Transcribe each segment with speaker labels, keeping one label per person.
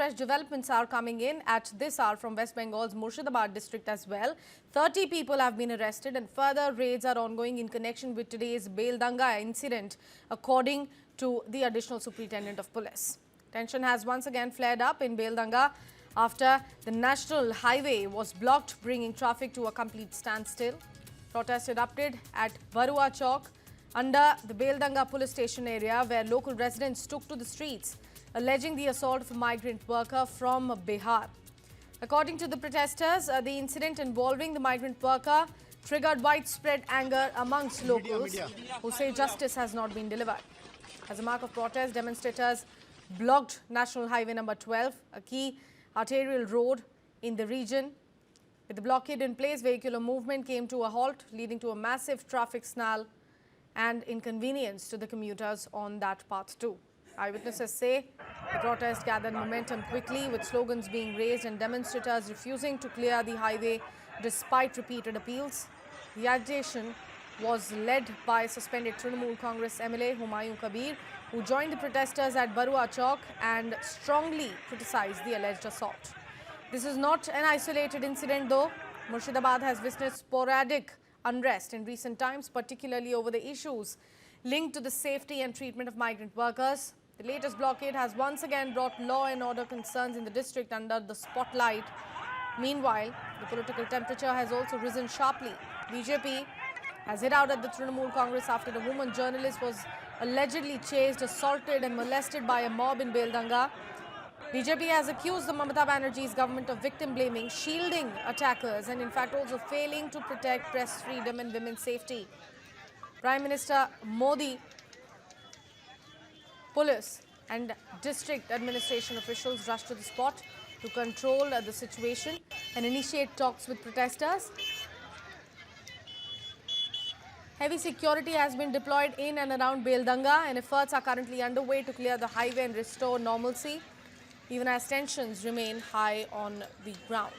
Speaker 1: Fresh developments are coming in at this hour from West Bengal's Murshidabad district as well. 30 people have been arrested and further raids are ongoing in connection with today's Beldanga incident, according to the additional superintendent of police. Tension has once again flared up in Beldanga after the national highway was blocked, bringing traffic to a complete standstill. Protest erupted at Barua Chowk under the Beldanga police station area, where local residents took to the streets, alleging the assault of a migrant worker from Bihar. According to the protesters, the incident involving the migrant worker triggered widespread anger amongst locals who say justice has not been delivered. As a mark of protest, demonstrators blocked National Highway number 12, a key arterial road in the region. With the blockade in place, vehicular movement came to a halt, leading to a massive traffic snarl and inconvenience to the commuters on that path too. Eyewitnesses say the protest gathered momentum quickly, with slogans being raised and demonstrators refusing to clear the highway despite repeated appeals. The agitation was led by suspended Trinamool Congress MLA Humayun Kabir, who joined the protesters at Barua Chowk and strongly criticized the alleged assault. This is not an isolated incident though. Murshidabad has witnessed sporadic unrest in recent times, particularly over the issues linked to the safety and treatment of migrant workers. The latest blockade has once again brought law and order concerns in the district under the spotlight. Meanwhile, the political temperature has also risen sharply. BJP has hit out at the Trinamool Congress after a woman journalist was allegedly chased, assaulted and molested by a mob in Beldanga. BJP has accused the Mamata Banerjee's government of victim blaming, shielding attackers and in fact also failing to protect press freedom and women's safety. Prime Minister Modi, police and district administration officials rushed to the spot to control the situation and initiate talks with protesters. Heavy security has been deployed in and around Beldanga, and efforts are currently underway to clear the highway and restore normalcy, even as tensions remain high on the ground.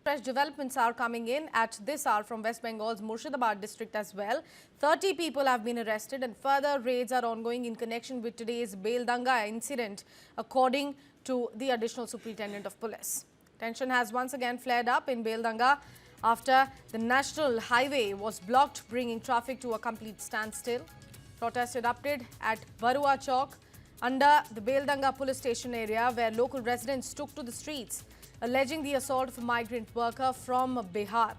Speaker 1: Fresh developments are coming in at this hour from West Bengal's Murshidabad district as well. 30 people have been arrested and further raids are ongoing in connection with today's Beldanga incident, according to the additional superintendent of police. Tension has once again flared up in Beldanga after the national highway was blocked, bringing traffic to a complete standstill. Protest erupted at Barua Chowk under the Beldanga police station area, where local residents took to the streets, alleging the assault of a migrant worker from Bihar.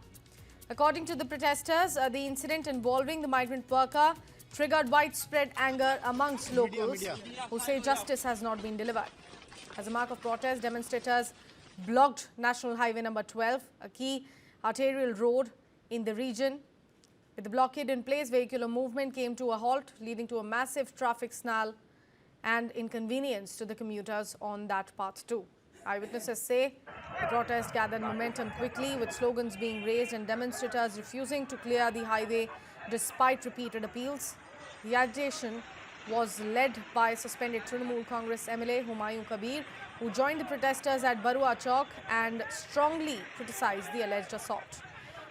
Speaker 1: According to the protesters, the incident involving the migrant worker triggered widespread anger amongst locals who say justice has not been delivered. As a mark of protest, demonstrators blocked National Highway number 12, a key arterial road in the region. With the blockade in place, vehicular movement came to a halt, leading to a massive traffic snarl and inconvenience to the commuters on that path too. Eyewitnesses say the protest gathered momentum quickly, with slogans being raised and demonstrators refusing to clear the highway despite repeated appeals. The agitation was led by suspended Trinamool Congress MLA Humayun Kabir, who joined the protesters at Barua Chowk and strongly criticized the alleged assault.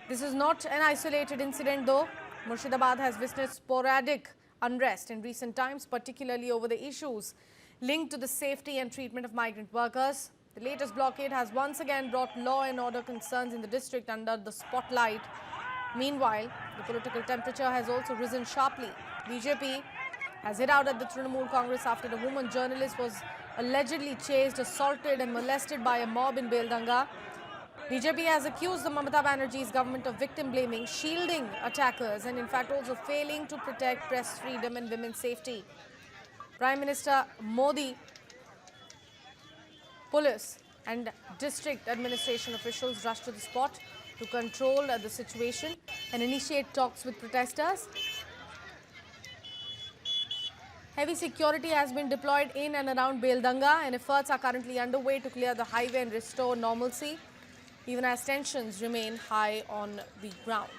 Speaker 1: This is not an isolated incident though. Murshidabad has witnessed sporadic unrest in recent times, particularly over the issues linked to the safety and treatment of migrant workers. The latest blockade has once again brought law and order concerns in the district under the spotlight. Meanwhile, the political temperature has also risen sharply. BJP has hit out at the Trinamool Congress after a woman journalist was allegedly chased, assaulted and molested by a mob in Beldanga. BJP has accused the Mamata Banerjee's government of victim blaming, shielding attackers and in fact also failing to protect press freedom and women's safety. Prime Minister Modi, police and district administration officials rushed to the spot to control the situation and initiate talks with protesters. Heavy security has been deployed in and around Beldanga, and efforts are currently underway to clear the highway and restore normalcy, even as tensions remain high on the ground.